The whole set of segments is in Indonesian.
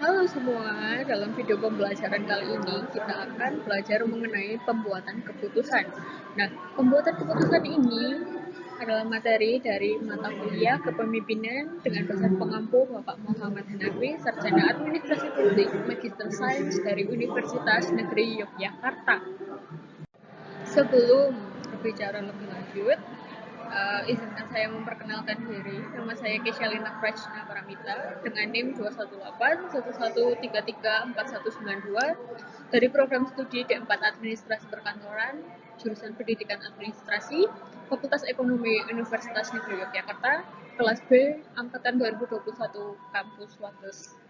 Halo semua, dalam video pembelajaran kali ini kita akan belajar mengenai pembuatan keputusan. Nah, pembuatan keputusan ini adalah materi dari mata kuliah kepemimpinan dengan dosen pengampu Bapak Muhammad Hanafi, Sarjana Administrasi Publik, Magister Sains dari Universitas Negeri Yogyakarta. Sebelum berbicara lebih lanjut, izinkan saya memperkenalkan diri. Nama saya Kesyalina Prajna Paramita dengan NIM 21811334192 dari program studi D4 Administrasi Perkantoran, jurusan Pendidikan Administrasi, Fakultas Ekonomi Universitas Negeri Yogyakarta, kelas B, angkatan 2021, kampus Wates.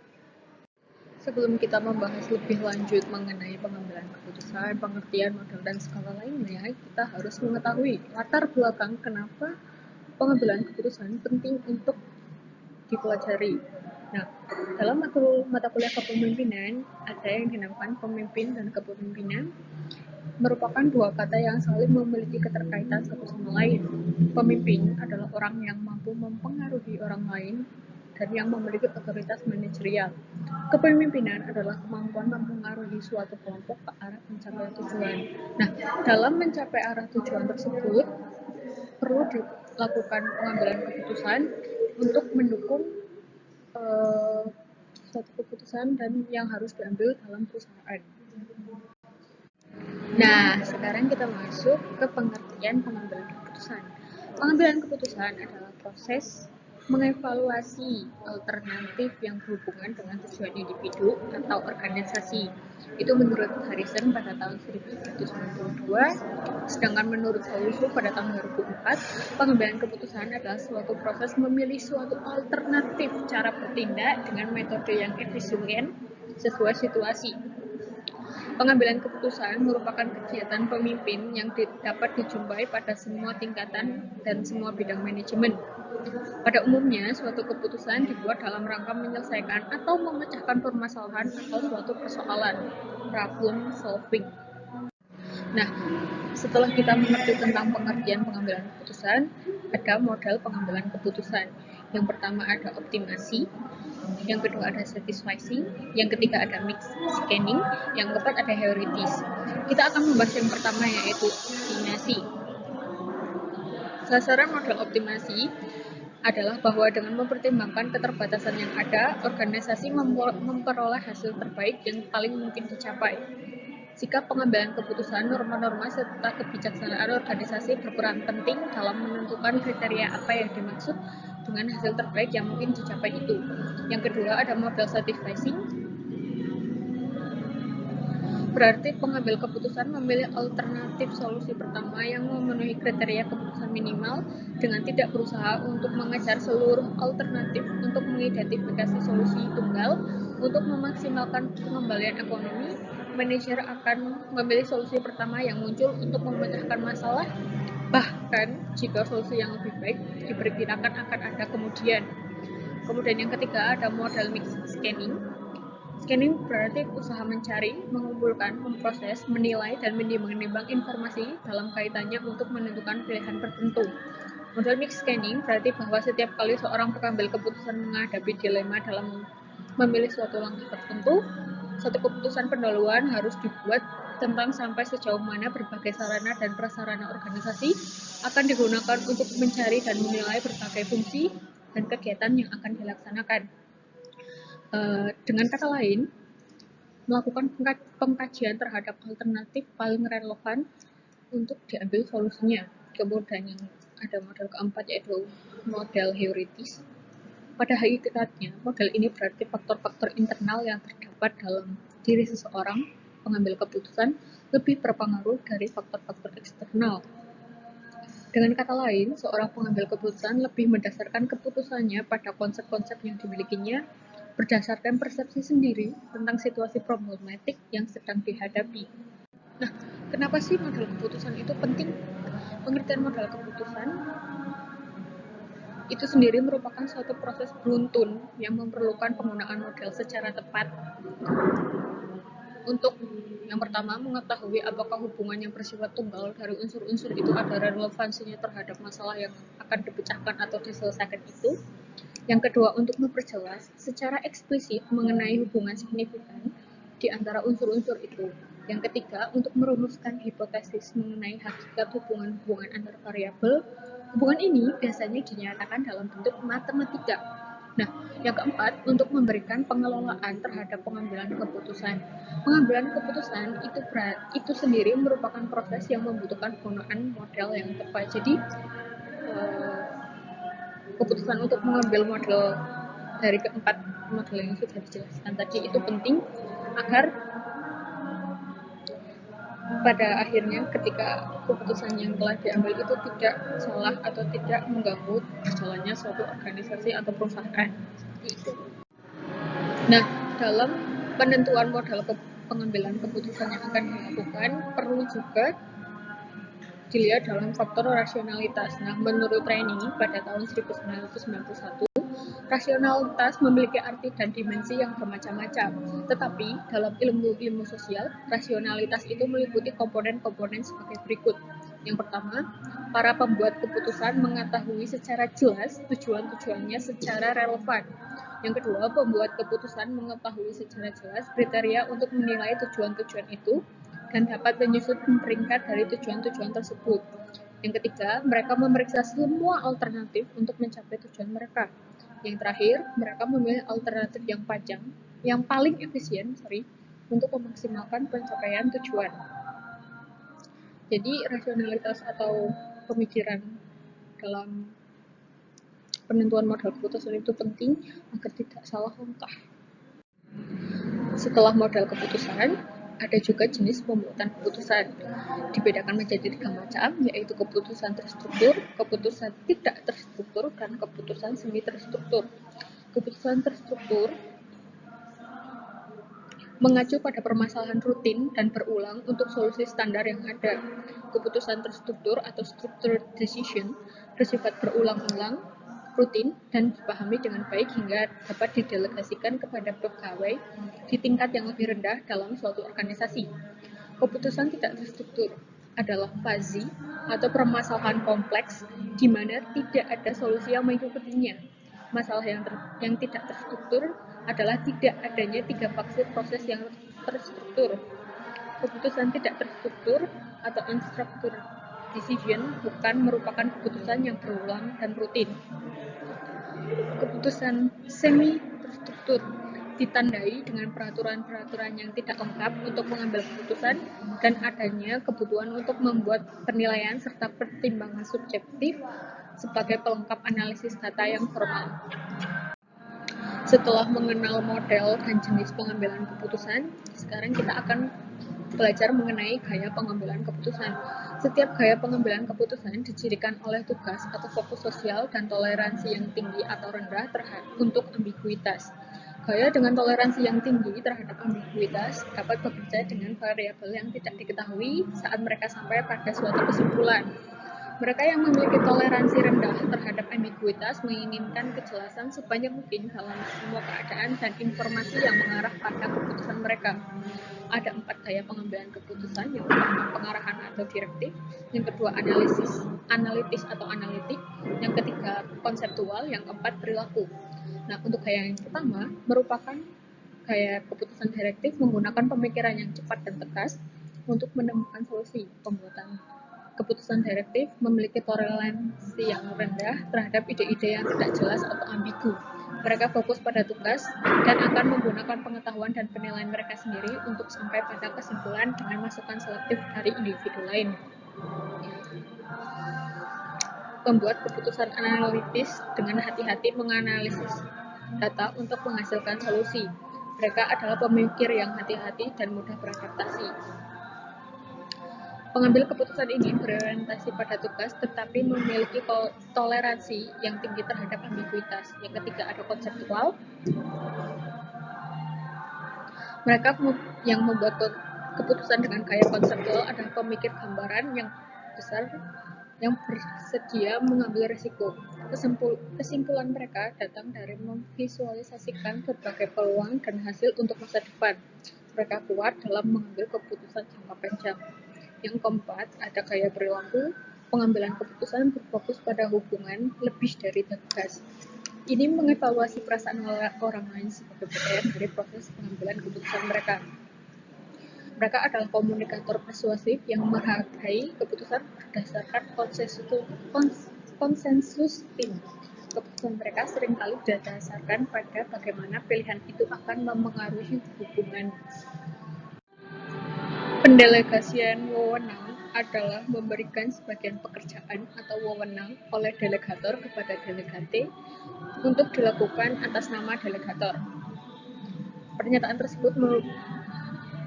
Sebelum kita membahas lebih lanjut mengenai pengambilan keputusan, pengertian modal dan skala lainnya, kita harus mengetahui latar belakang kenapa pengambilan keputusan penting untuk dipelajari. Nah, dalam mata kuliah kepemimpinan, ada yang dinamakan pemimpin dan kepemimpinan, merupakan dua kata yang saling memiliki keterkaitan satu sama lain. Pemimpin adalah orang yang mampu mempengaruhi orang lain dan yang memiliki otoritas manajerial. Kepemimpinan adalah kemampuan mempengaruhi suatu kelompok ke arah pencapaian tujuan. Nah, dalam mencapai arah tujuan tersebut, perlu dilakukan pengambilan keputusan untuk mendukung suatu keputusan dan yang harus diambil dalam perusahaan. Nah, sekarang kita masuk ke pengertian pengambilan keputusan. Pengambilan keputusan adalah proses mengevaluasi alternatif yang berhubungan dengan tujuan individu atau organisasi. Itu menurut Harrison pada tahun 1992, sedangkan menurut Solusu pada tahun 2004, pengambilan keputusan adalah suatu proses memilih suatu alternatif cara bertindak dengan metode yang efisien sesuai situasi. Pengambilan keputusan merupakan kegiatan pemimpin yang dapat dijumpai pada semua tingkatan dan semua bidang manajemen. Pada umumnya, suatu keputusan dibuat dalam rangka menyelesaikan atau memecahkan permasalahan atau suatu persoalan, problem solving. Nah, setelah kita mengerti tentang pengertian pengambilan keputusan, ada model pengambilan keputusan. Yang pertama ada optimasi, yang kedua ada satisficing, yang ketiga ada mix scanning, yang keempat ada heuristic. Kita akan membahas yang pertama yaitu optimasi. Sasaran model optimasi adalah bahwa dengan mempertimbangkan keterbatasan yang ada, organisasi memperoleh hasil terbaik yang paling mungkin dicapai. Sikap pengambilan keputusan, norma-norma serta kebijaksanaan organisasi berperan penting dalam menentukan kriteria apa yang dimaksud dengan hasil terbaik yang mungkin dicapai itu. Yang kedua ada model satisficing. Berarti pengambil keputusan memilih alternatif solusi pertama yang memenuhi kriteria keputusan minimal dengan tidak berusaha untuk mengejar seluruh alternatif untuk mengidentifikasi solusi tunggal. Untuk memaksimalkan pengembalian ekonomi, manajer akan memilih solusi pertama yang muncul untuk memecahkan masalah, bahkan jika solusi yang lebih baik diperkirakan akan ada kemudian. Kemudian yang ketiga ada model mix scanning. Scanning berarti usaha mencari, mengumpulkan, memproses, menilai, dan menimbang-nimbang informasi dalam kaitannya untuk menentukan pilihan tertentu. Model mix scanning berarti bahwa setiap kali seorang pengambil keputusan menghadapi dilema dalam memilih suatu langkah tertentu, satu keputusan pendahuluan harus dibuat tentang sampai sejauh mana berbagai sarana dan prasarana organisasi akan digunakan untuk mencari dan menilai berbagai fungsi dan kegiatan yang akan dilaksanakan. Dengan kata lain, melakukan pengkajian terhadap alternatif paling relevan untuk diambil solusinya. Kemudian yang ada model keempat yaitu model heuristis. Pada hakikatnya, model ini berarti faktor-faktor internal yang terdapat dalam diri seseorang pengambil keputusan lebih berpengaruh dari faktor-faktor eksternal. Dengan kata lain, seorang pengambil keputusan lebih mendasarkan keputusannya pada konsep-konsep yang dimilikinya berdasarkan persepsi sendiri tentang situasi problematik yang sedang dihadapi. Nah, kenapa sih model keputusan itu penting? Pengertian model keputusan itu sendiri merupakan suatu proses beruntun yang memerlukan penggunaan model secara tepat. Untuk yang pertama, mengetahui apakah hubungan yang bersifat tunggal dari unsur-unsur itu ada relevansinya terhadap masalah yang akan dipecahkan atau diselesaikan itu. Yang kedua, untuk memperjelas secara eksplisit mengenai hubungan signifikan di antara unsur-unsur itu. Yang ketiga, untuk merumuskan hipotesis mengenai hakikat hubungan-hubungan antar variabel. Hubungan ini biasanya dinyatakan dalam bentuk matematika. Nah, yang keempat, untuk memberikan pengelolaan terhadap pengambilan keputusan. Pengambilan keputusan itu sendiri merupakan proses yang membutuhkan penggunaan model yang tepat. Jadi, keputusan untuk mengambil model dari keempat model yang sudah dijelaskan tadi itu penting agar pada akhirnya ketika keputusan yang telah diambil itu tidak salah atau tidak mengganggu berjalannya suatu organisasi atau perusahaan. Nah, dalam penentuan model pengambilan keputusan yang akan dilakukan perlu juga dilihat dalam faktor rasionalitas. Nah, menurut Reni pada tahun 1991, rasionalitas memiliki arti dan dimensi yang bermacam-macam. Tetapi dalam ilmu sosial, rasionalitas itu meliputi komponen-komponen sebagai berikut. Yang pertama, para pembuat keputusan mengetahui secara jelas tujuan-tujuannya secara relevan. Yang kedua, pembuat keputusan mengetahui secara jelas kriteria untuk menilai tujuan-tujuan itu dan dapat menyusun peringkat dari tujuan-tujuan tersebut. Yang ketiga, mereka memeriksa semua alternatif untuk mencapai tujuan mereka. Yang terakhir, mereka memilih alternatif yang paling efisien, untuk memaksimalkan pencapaian tujuan. Jadi, rasionalitas atau pemikiran dalam penentuan model keputusan itu penting agar tidak salah langkah. Setelah model keputusan, ada juga jenis pembuatan keputusan. Dibedakan menjadi 3 macam, yaitu keputusan terstruktur, keputusan tidak terstruktur, dan keputusan semi terstruktur. Keputusan terstruktur mengacu pada permasalahan rutin dan berulang untuk solusi standar yang ada. Keputusan terstruktur atau structured decision bersifat berulang-ulang, rutin, dan dipahami dengan baik hingga dapat didelegasikan kepada pegawai di tingkat yang lebih rendah dalam suatu organisasi. Keputusan tidak terstruktur adalah fuzzy atau permasalahan kompleks di mana tidak ada solusi yang mengikutinya. Masalah yang tidak terstruktur adalah tidak adanya 3 fase proses yang terstruktur. Keputusan tidak terstruktur atau unstructured decision bukan merupakan keputusan yang berulang dan rutin. Keputusan semi terstruktur ditandai dengan peraturan-peraturan yang tidak lengkap untuk mengambil keputusan dan adanya kebutuhan untuk membuat penilaian serta pertimbangan subjektif sebagai pelengkap analisis data yang formal. Setelah mengenal model dan jenis pengambilan keputusan, sekarang kita akan belajar mengenai gaya pengambilan keputusan. Setiap gaya pengambilan keputusan dicirikan oleh tugas atau fokus sosial dan toleransi yang tinggi atau rendah untuk ambiguitas. Gaya dengan toleransi yang tinggi terhadap ambiguitas dapat bekerja dengan variabel yang tidak diketahui saat mereka sampai pada suatu kesimpulan. Mereka yang memiliki toleransi rendah terhadap ambiguitas menginginkan kejelasan sebanyak mungkin dalam semua keadaan dan informasi yang mengarah pada keputusan mereka. Ada 4 gaya pengambilan keputusan. Yang pertama, pengarahan atau direktif. Yang kedua, analitis atau analitik. Yang ketiga, konseptual. Yang keempat, perilaku. Nah, untuk gaya yang pertama merupakan gaya keputusan direktif menggunakan pemikiran yang cepat dan tegas untuk menemukan solusi. Pembuatan keputusan direktif memiliki toleransi yang rendah terhadap ide-ide yang tidak jelas atau ambigu. Mereka fokus pada tugas dan akan menggunakan pengetahuan dan penilaian mereka sendiri untuk sampai pada kesimpulan dengan masukan selektif dari individu lain. Pembuat keputusan analitis dengan hati-hati menganalisis data untuk menghasilkan solusi. Mereka adalah pemikir yang hati-hati dan mudah beradaptasi. Pengambil keputusan ini berorientasi pada tugas tetapi memiliki toleransi yang tinggi terhadap ambiguitas. Yang ketiga, ada konseptual. Mereka yang membuat keputusan dengan gaya konseptual adalah pemikir gambaran yang besar yang bersedia mengambil risiko. Kesimpulan mereka datang dari memvisualisasikan berbagai peluang dan hasil untuk masa depan. Mereka kuat dalam mengambil keputusan jangka panjang. Yang keempat, ada gaya perilaku. Pengambilan keputusan berfokus pada hubungan lebih dari tugas. Ini mengevaluasi perasaan orang lain sebagai bagian dari proses pengambilan keputusan mereka. Mereka adalah komunikator persuasif yang menghargai keputusan berdasarkan konsensus tim. Keputusan mereka seringkali didasarkan pada bagaimana pilihan itu akan memengaruhi hubungan. Pendelegasian wewenang adalah memberikan sebagian pekerjaan atau wewenang oleh delegator kepada delegate untuk dilakukan atas nama delegator. Pernyataan tersebut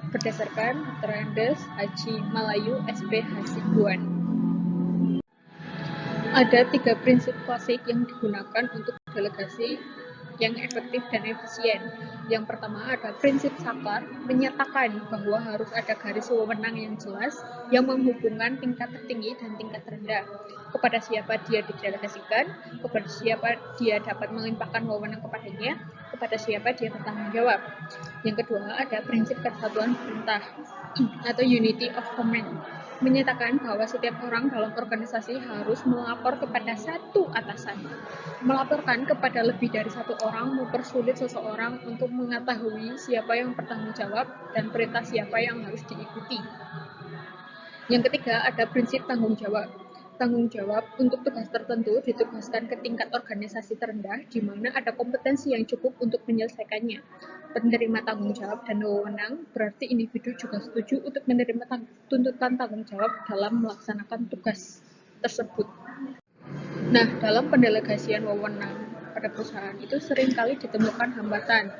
berdasarkan Dr. Andes Haji Malayu SP Hasibuan. Ada 3 prinsip klasik yang digunakan untuk delegasi yang efektif dan efisien. Yang pertama ada prinsip saklar, menyatakan bahwa harus ada garis wewenang yang jelas yang menghubungkan tingkat tertinggi dan tingkat terendah. Kepada siapa dia didelegasikan, kepada siapa dia dapat melimpahkan wewenang kepadanya, kepada siapa dia bertanggung jawab. Yang kedua ada prinsip kesatuan perintah atau unity of command, menyatakan bahwa setiap orang dalam organisasi harus melapor kepada satu atasan. Melaporkan kepada lebih dari satu orang mempersulit seseorang untuk mengetahui siapa yang bertanggung jawab dan perintah siapa yang harus diikuti. Yang ketiga ada prinsip tanggung jawab. Tanggung jawab untuk tugas tertentu ditugaskan ke tingkat organisasi terendah di mana ada kompetensi yang cukup untuk menyelesaikannya. Penerima tanggung jawab dan wewenang berarti individu juga setuju untuk menerima tuntutan tanggung jawab dalam melaksanakan tugas tersebut. Nah, dalam pendelegasian wewenang pada perusahaan itu seringkali ditemukan hambatan.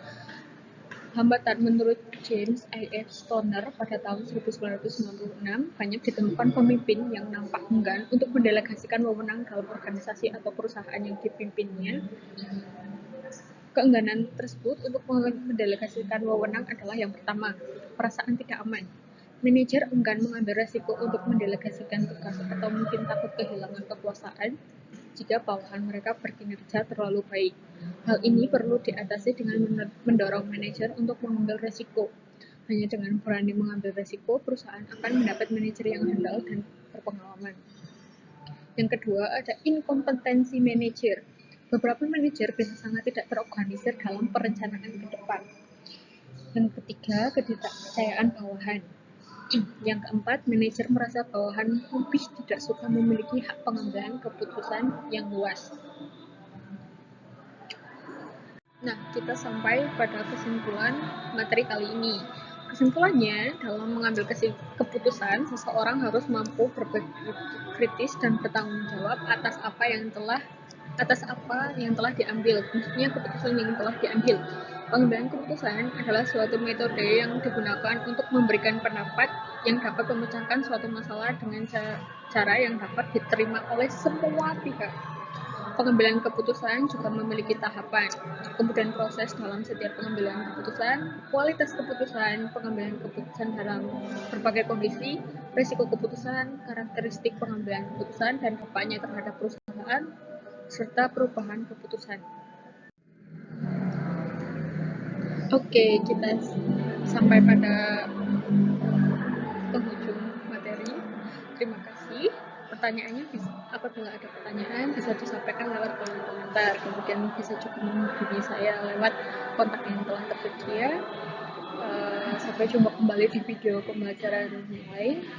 Hambatan menurut James I.F. Stoner pada tahun 1996 banyak ditemukan pemimpin yang nampak enggan untuk mendelegasikan wewenang dalam organisasi atau perusahaan yang dipimpinnya. Keengganan tersebut untuk mendelegasikan wewenang adalah yang pertama, perasaan tidak aman. Manajer enggan mengambil resiko untuk mendelegasikan tugas atau mungkin takut kehilangan kekuasaan jika bawahan mereka berkinerja terlalu baik. Hal ini perlu diatasi dengan mendorong manajer untuk mengambil resiko. Hanya dengan berani mengambil resiko, perusahaan akan mendapat manajer yang handal dan berpengalaman. Yang kedua, ada inkompetensi manajer. Beberapa manajer bisa sangat tidak terorganisir dalam perencanaan ke depan. Yang ketiga, ketidakpercayaan bawahan. Yang keempat, manajer merasa bawahan lebih tidak suka memiliki hak pengambilan keputusan yang luas. Nah, kita sampai pada kesimpulan materi kali ini. Kesimpulannya, dalam mengambil keputusan, seseorang harus mampu berpikir kritis dan bertanggung jawab atas apa yang telah diambil, maksudnya keputusan yang telah diambil. Pengambilan keputusan adalah suatu metode yang digunakan untuk memberikan pendapat yang dapat memecahkan suatu masalah dengan cara yang dapat diterima oleh semua pihak. Pengambilan keputusan juga memiliki tahapan, kemudian proses dalam setiap pengambilan keputusan, kualitas keputusan, pengambilan keputusan dalam berbagai kondisi, risiko keputusan, karakteristik pengambilan keputusan, dan dampaknya terhadap perusahaan, serta perubahan keputusan. Oke, kita sampai pada penghujung materi. Terima kasih. Pertanyaannya apabila ada pertanyaan bisa disampaikan lewat kolom komentar. Kemudian bisa juga menghubungi saya lewat kontak yang telah tersedia. Sampai jumpa kembali di video pembelajaran yang lain.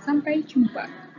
Sampai jumpa.